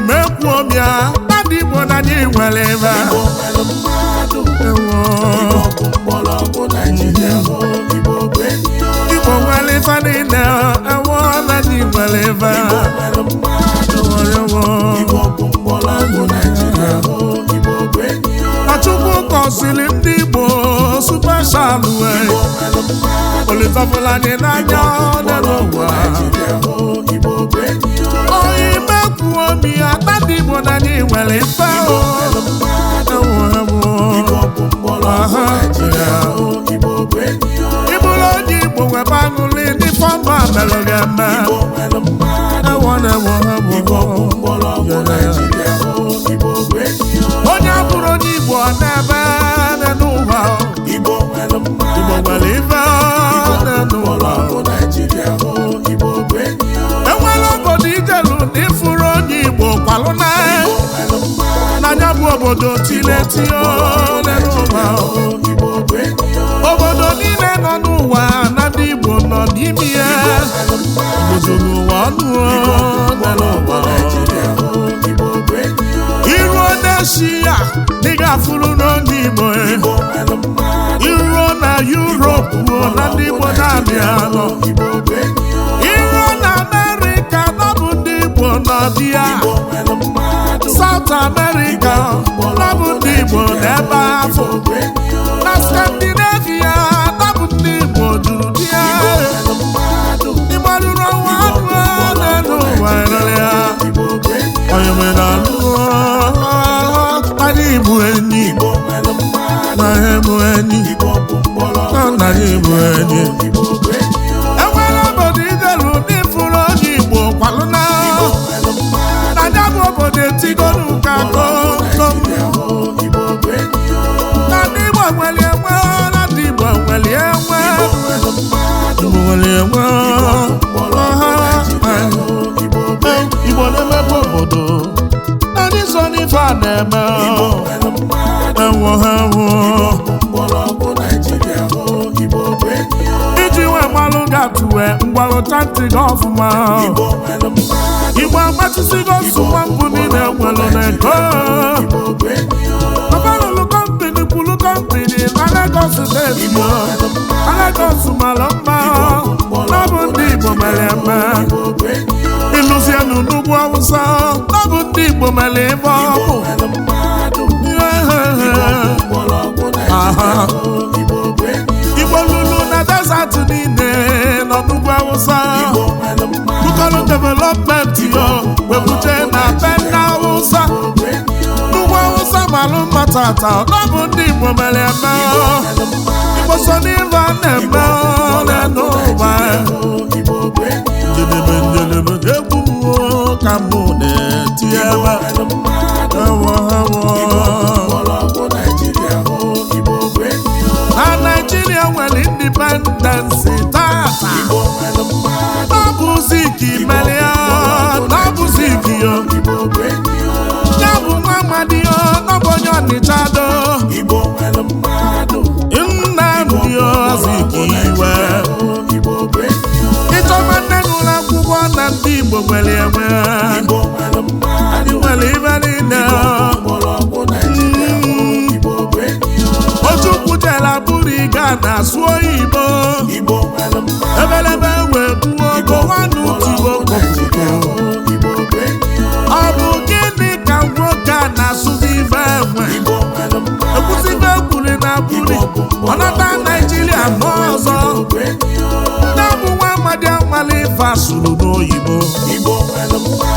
mekwuomia ndị Igbo na anyị nwere ebe Igbo nwere ife niile ewo na anyị nwere ebe Achukwu kọsiri ndị Igbo supeshalụ olitọfụla anyị n'anya n'ụwa oyi mekwuomia ndị Igbo na anyị nwere ife Ibụrụ onye Igbo nwebe aṅụrị ndị fọma mere ga-eme onye abụrụ onye Igbo n'ebe n'ụwa Igbo nwere ife n'ụwa enwere obodo ijelu n'ifuru onye Igbo kwalụ n'anya bụ obodo tiletio n'ụwa obodo niile nọ n'ụwa na ndị Igbo nọ n'ime ya obodo n'ụwa ọnụ n'ụwa iruo n'Eshia dị ga-afụrụ n'onye Igbo iruo na Europe na ndị Igbo na-abịa nọ iruo na America nọbụ ndị Igbo nọbịa South America nọbụ ndị Igbo n'ebe afọ na Scandinavia nọbụ ndị Igbo juru di ya ịgbarụrụ ọnwa anụ n'elu ụwa ya onye nwere anụ anyị bụ enyi na ihe bụ enyi na anyị bụ enyi enwere obodo ijelu n'ifuru onye Igbo kwalụ n'anya bụ obodo etigonu ka komkom na ndị Igbo nwere enwe na ndị Igbo nwere enwe Igbo na-emepe obodo ndị so n'ife a na-eme iji wee malụ ga-atụwe mgbalụcha ntị gị ọfụma Igbo agbachisigo nsogbu mbụ niile nwere n'ego ọbalụlụ kọmpini kwulu kọmpini na Lagos steeti na Lagos mara mma n'ọbụ ndị Igbo mere eme ịlụzienụ n'ugwu Awụsa n'ọbụ ndị Igbo mere ebe ọkụ Igbo lụrụ na desert niile nọ n'ugwu Awụsa Bukalo development yo webuje na benda Awụsa n'ugwu Awụsa malụ matata n'ọbụ ndị Igbo mere eme Igbo so n'ife a na-eme n'ụwa njedebe egwu ka mụ na-eti ebe na Nigeria nwere independence tata n'ọbụzi ka imelia n'ọbụzi ka yo ya bụ nwa amadi yo n'ọbụ onye Ọnịcha do Nnamdi Azikiwe ịchọba nne n'ụlọ akwụkwọ na ndị Igbo nwere enwe anyị nwere ibe niile Ojukwu jela bụrụ ịga na-asụ oyibo ebelebe wee buo ogo nwanne utigbo kopuko ọ bụ gịnị ka nwoke a na-asụzi ife enwe ekwuzibe ekwuri na buri ọnata Naijiria ma ọzọ na-abụ nwa amadi amali ife asụrụ n'oyibo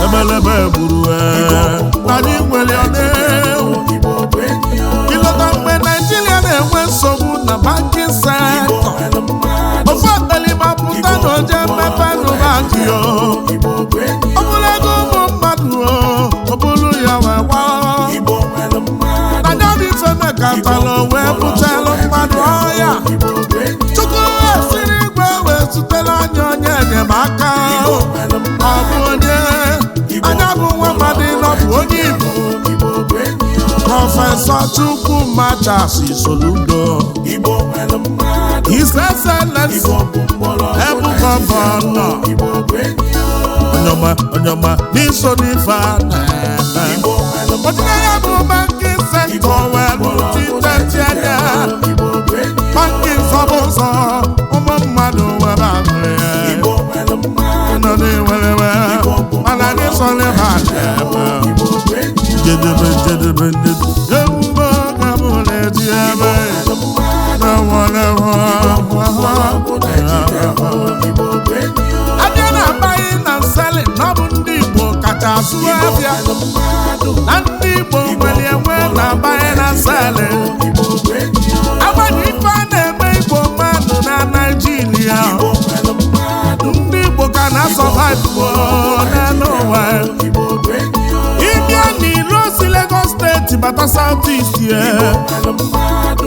ebelebe gburu anyị nwere ọnewu ịlọta mgbe Naijiria na-enwe nsogbu na banking sector ofe ọkpelima pụta na oje mmepe n'ụbaki ọ bụrụ ego ụmụ mmadụ ọ bụrụ ya wee gbaa na dị femekatala wee bụtelụ mmadụ ọya Chukwu esiri igwe wee zutere anya onye enyemaka ọ bụ onye anya bụ nwa mmadụ nọbụ onye Igbo Prọfesọ Chukwumachasi Soludo His Excellency Ebu Gọvanọ Onyoma n'iso n'ife a na-eme Sullivan jedebe emume gamule diebe abịa na abaghị na nsali na ọ bụ ndị Igbo kacha asụ abịa na ndị Igbo nwere enwe na abaghị na nsali agbanye ife a na-eme Igbo mmadụ na Naịjirịa ndị Igbo ka na-asọvaịvụ n'elu ụwa ịbịa n'ilo si Lagos steeti bata South East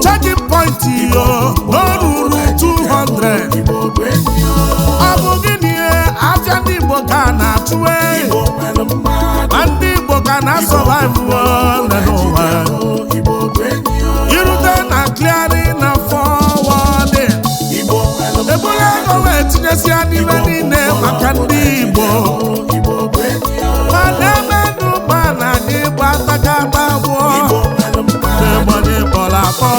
checking point yo n'oruru 200 ọ bụ gịnị afịa ndị Igbo ka na-achụ ma ndị Igbo ka na-asọvaịvụ n'elu ụwa irute na clearing na forwarding ebule ego wee tinyesi ya n'ime niile maka ndị Igbo ma na-emenụ ma na anyị gba atakata abụọ n'egbanye kpọrọ akpọ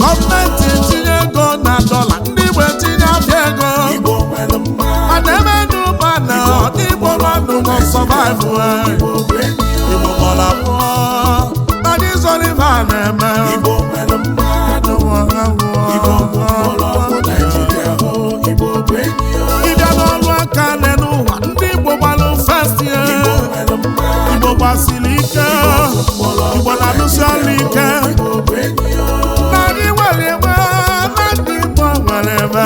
gọọmenti etinye ego na dọla ndị Igbo etinye afịa ego ma na-emenụ ma na ndị Igbo mmadụ nọ sọvaịvụ Igbo kpọrọ akpọ anyị Sullivan na-eme ịbịa n'ọrụ aka n'ụwa ndị Igbo gbalụ fest Igbo gbasiri ike Igbo na-alụsi ọrụ ike na anyị nwere ebe na ndị Igbo nwere ebe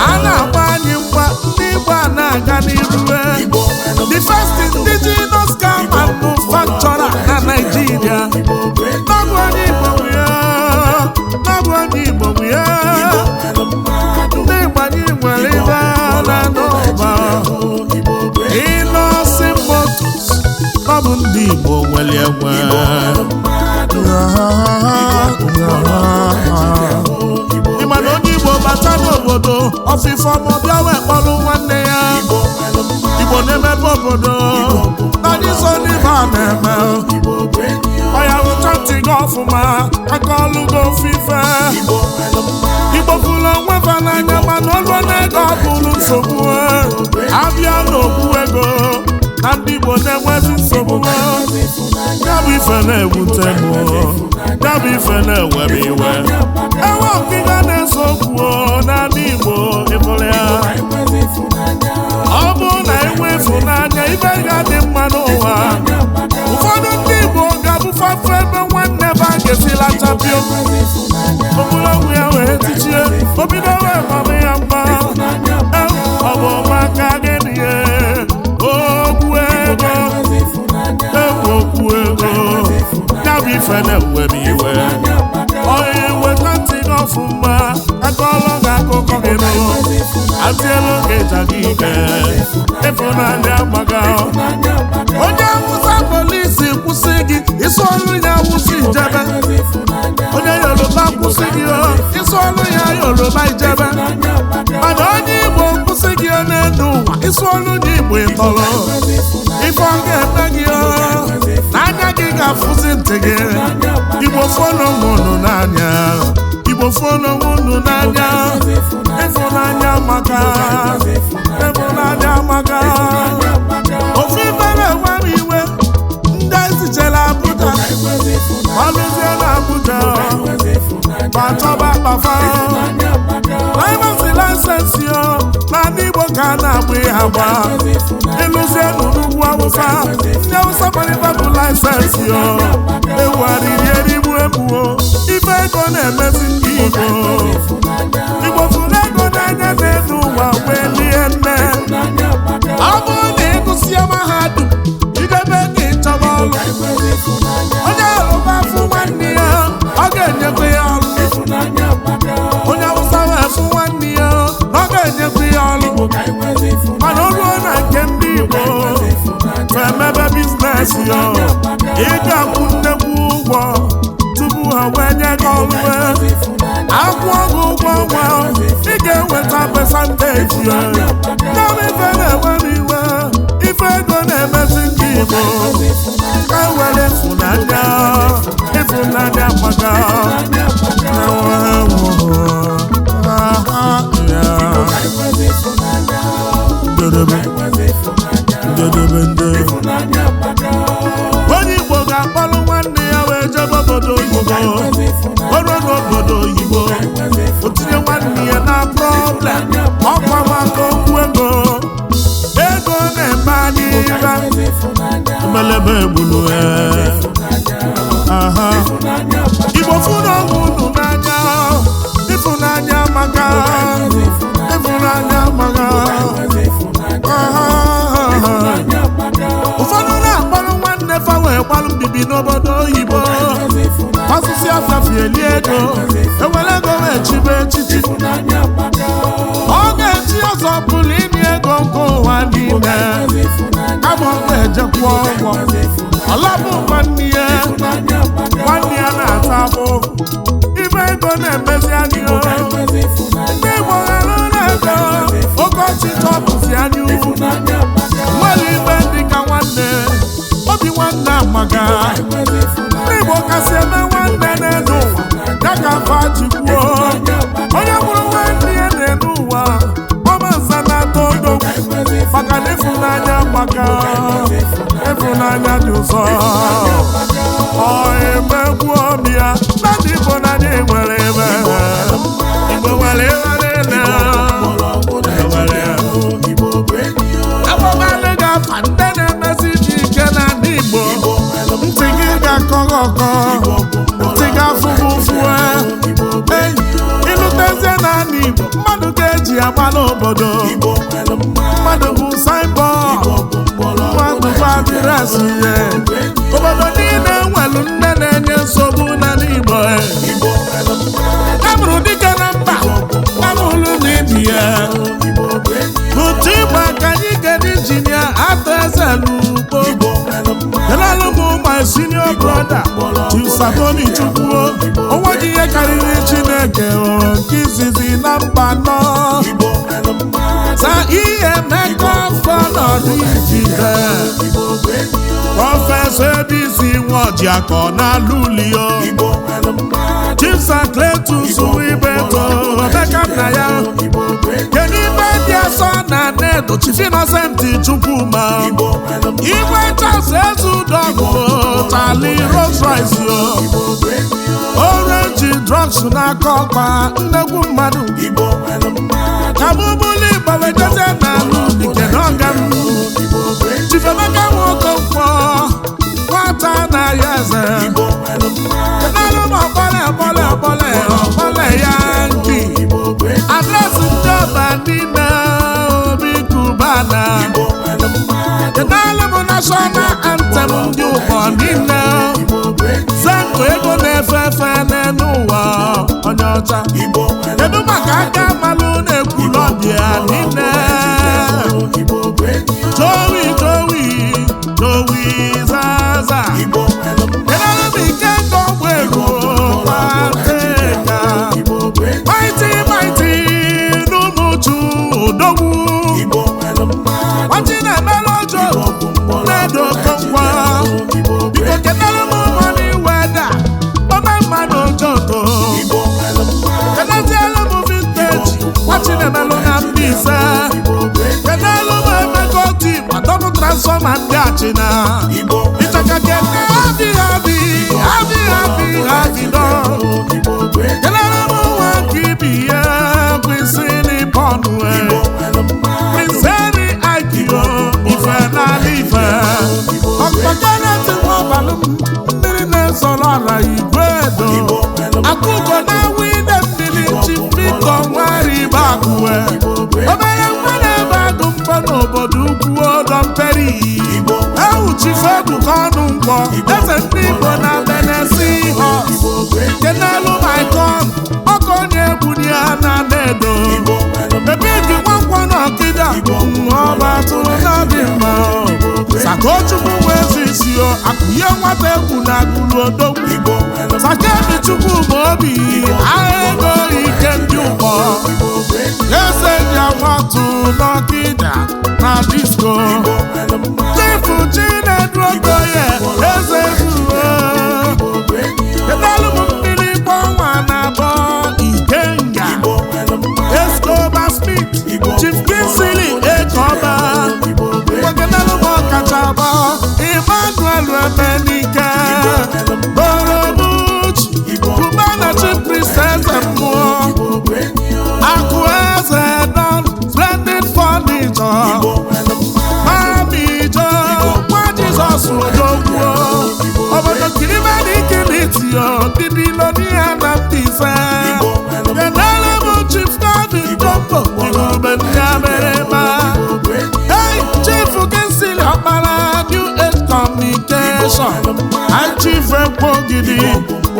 a na-agba anyị mgba ndị Igbo a na-aga n'iru the first indigenous car manufacturer na Nigeria n'ọbụ onye Igbo ya ndị Igbo anyị nwere ibe na n'ụba ịnọsi motos n'ọbụ ndị Igbo nwere enwe ịma na onye Igbo bata n'obodo ọfịfọ ọbịa wee kpọrọ nwanne ya Igbo na-emepe obodo anyị Sullivan na-eme ọya wụcha ntị gị ọfụma aka ọlụ gị ofufe Igbo bụrụ onwe fa n'anya mana ọlụ na-ego ọ bụrụ nsogbu abịa n'okwu ego na ndị Igbo na-enwezi nsogbu ya bụ ife na-ewute m ya bụ ife na-ewe m iwe enwe ọkịga na-eso okwu na ndị Igbo ịbụrụ ya ọ bụ na enwe ịfụnanya ibe ga-adị mma n'ụwa ụfọdụ ndị Igbo ga-abụfafu ebe nwanne ba ga-esila chapio ogologo ya wee tichie obido wee mama ya mma ọ bụ maka gịnị okwu ego okwu ego ya bụ ife na-ewe m iwe onye weta ntị gị ọfụma akọọlọ gị akụkọ gị nụ atịelu gị ịja gị ike ịfụnanya gbaga onye Awụsa polisi kwụsị gị isi ọrụ ya Awụsa ijebe onye Yoruba kwụsị gị isi ọrụ ya Yoruba ijebe mana onye Igbo kwụsị gị n'elu ụwa isi ọrụ ya Igbo ịtọrọ ife ọ ga-eme gị n'anya gị ga-afụzi ntị gị Igbo fọnụ nwụnụ n'anya Igbo fọnụ nwụnụ n'anya ịfụnanya maka ofu ife na-enwe m iwe ndị ezichere Abuja ọlụzie na Abuja ma chọba akpafa laịmasị laịsensị na ndị Igbo ka a na-agba ihe agba ịlụzie n'ugwu Awụsa ndị Awụsa gbarịba bụ laịsensị ewugharịrị erigbu egbuo ife ego na-emezi ndị Igbo fụrụ ego n'anya n'elu ụwa wee lie nne ọ bụrụ na ịgụsịa mahadum idebe gị chọba ọrụ onye Yoruba fụ nwanne ya ọ ga-enyekwa ya ọrụ onye Awụsa wee fụ nwanne ya ọ ga-enyekwa ya ọrụ mana o ruo na nke ndị Igbo emebe biznes ya ị ga-akwụ nnekwu ụgwọ tupu ha wee nye gị ọrụ akwụ ọgwụ ụgwọ ọnwa ị ga-enweta pesanteji ya ife na-enwe m iwe ife ego na-emezi ndị Igbo ka were ịfụnanya maka onye Igbo ga-akpọrọ nwanne ya wee jebe obodo oyibo ọrụ n'obodo oyibo o tinye nwanne ya na problem ọkwa maka okwu ego na-eme anyị emelebe egbulu Igbo fụrụ ọnwụ unu n'anya ịfụnanya maka ụfọdụ na-akpọrọ nwanne fa wee gbalụ mbibi n'obodo oyibo asụsụ afiafieli ego ewere ego wee chibe echichi ọ ga-echi ọzọ pụrụ inye ego nke ụwa niile kama ọ ga-ejekwa ụgwọ ọlabụ nwanne ya na-ata abụ ibe ego na-emezi anyị ndị Igbo ghara na-ego oke ọchịchọ bụzi anyị nwere ibe dị ka nwanne obi nwanne amaga ndị Igbo kasị eme nwanne n'elu ụwa ya ka afọ jikwuo onye mụrụ nwanne ya n'elu ụwa ọmanza na-atọ odogwu maka na ịfụnanya amaga ịfụnanya dị ụzọ ọ emegbuo m ya na ndị Igbo na anyị nwere ebe Igbo nwere ebe niile agbagbalị ga-afa ndị na-emezi dị ike na ndị Igbo ntị gị ga-akọghị ọkọ ntị ga-afụghị ụfụ ịlụtezie na ndị Igbo mmadụ ga-eji agbala obodo mmadụ bụ signboard mmadụ bụ adịresị ihe obodo niile nwere nne na-enye nsogbu na n'Igbo amụrụ dike na mba amụrụ n'India otu Igbo ka anyị ga-eji injinia atọ eze n'ugbo elalụbụ my senior brother Chisatoni Chukwuo onwe gị ihe karịrị Chineke nke izizi na mba nọ sa ihe mmekọ fọnọdụ ijide prọfesọ Ebisi Nwojiakọ na Lulio Chisakletus Wibeto Emeka nna ya kedu ibe dị asọ na Nedo Chief Innocent Chukwuma Igwe Charles Ezudogwu Charlie Rolls Royce Orange Drugs n'aka ọkpa nnegwu mmadụ kabụbụlụ Igbo wejeze na Aludike n'ọga m Chief Emeka Nwokonkwo nwata na ya eze kenalụ m ọkpọle ya nki adresị ndị ọba niile obi Kubana kenalụ m national anthem ndị ụkọ niile zenko ego na-efe efe n'elu ụwa onye ọcha kedu maka aka malụ na-ekwulu ọbịa niile Jowi Zaza kenalụ m ike nke ọgwụ ego Mighty n'ụmụchu odogwu ọchị na-emela ọjọ na-edo Okonkwo biko kenalụ m money weda ọma mmadụ ojoto kenazielụ m vintage ọchị na-emelụ na Mbaise kenalụ m Emeka Oti Adọbụ transfọma ndị achịna ịchaka kene habi dọ kenalụ m nwa nke ibi ya kwesịrị pọnụ Prince Aikio ife n'ala ife ọkpọkaneti nwabalụ mmiri na-ezoro ala igwe edo akụkọ na-awụ ide mmiri chifiko nwaribe akụwe obere nwa na-ebe agụ mkpọ n'obodo ukwu Odomperi ewu Chief Ebuka ọnụ nkwọ eze ndị Igbo na Tennessee kenalụ Maikon ọkọ onye egbuni ya na Nedo ebe gị nwankwọ na Ọkịda ọba tụrụ n'adị mma Sakochukwu wee zisio akụnye nwata egwu na agụrụ odogwu Sakebi Chukwu ma obi agha ego ike ndị ụkọ eze ji agbatu n'Ọkịda na disko Chifu Chinedu Okoye eze zuo kedalụ m mmiri kpọnwa na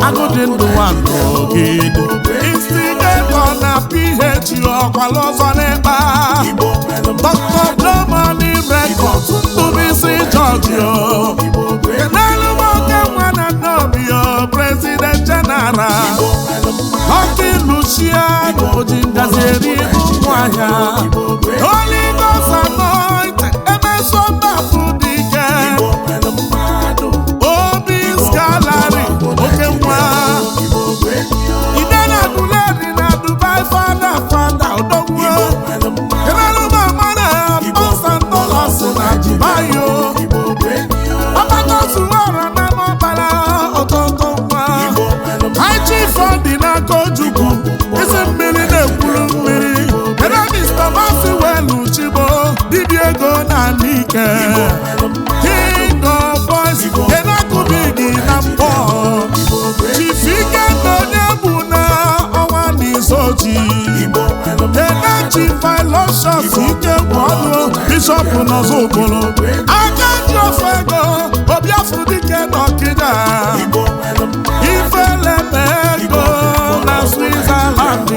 agụdị ndụ nwandogide instigator na PH ọkwala ọzọ n'ịkpa Dr. Domani Records Ndubisi Georgia kenelu nwoke nwa na Nobio President General Lucky Luciano Ojingazeri ụmụahịa Holy Ghost Anointed Emerson Bafudike Obi's Gallery oke nwa Idena Duleri na Dubai Fada Odogwu kenelu mamana $1,000 na Dubai ọbatazuwara na mọbara ọtọtọ nwa High Chief Ọdịnaka Ojukwu isi mmiri na-ekwuru mmiri Mr. Masiwelu Chibo dibịa ego na Nike King of Boys Enakubidi na Mpọ Chief Ikemba onye bụ na ọnwa n'izoji Ena Chief Iloshos ike gwọlụ Bishop Nọzọbolo aka ji ofe ego Obiafudike n'Ọkịja Ifeleme ego na Switzerland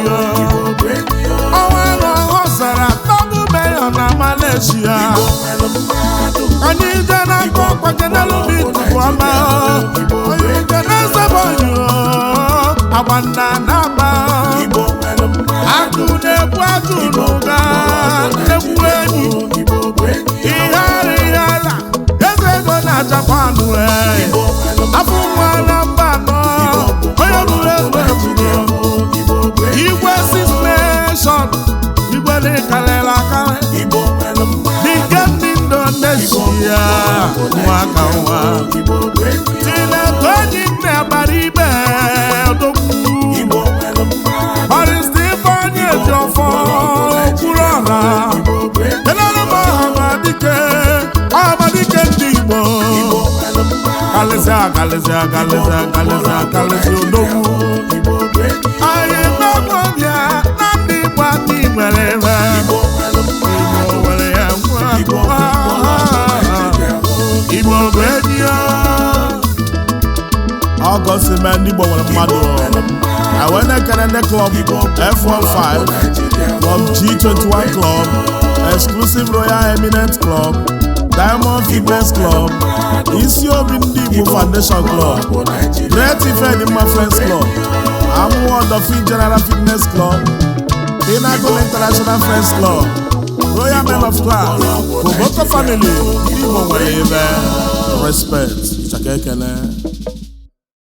ọnwa ọhụụ zara double mayor na Malaysia anyị je n'aka ọkwa kenelu bitupu ọma onye je n'ezebonyi agbanna na-agba akụ na-ebu atụ n'ụga egwu enyi ihe ala eze ego na Japan afọ nwa na mba anọ onye bụrụ egwu igwe Six Nation igwe na-ekarịla akarị dike ndị Indonesia nwaka nwa Tineto enyi nne gbara ibe odogwu Ọrịsta ife onye ji ọfọ kwuru ọha kenelu m ọhamadike ndị Igbo kalịsị odogwu anyị megwobịa na ndị Igbo aka imere ebe Igbo nwere ya nwa Igbo bụ enyi ya ọgọsi mee ndị Igbo nwere mmadụ I went to the club F15 Club G21 Club Exclusive Royal Eminent Club Diamond Fitness Club Isi Obi Ndị Igbo Foundation Club Great Ifedimma Friends Club Amuwo Dolphin General Fitness Club Pinnacle International Friends Club Royal Men of Class Koboko Family Ndị Igbo nwere ebe respect Chaka ekele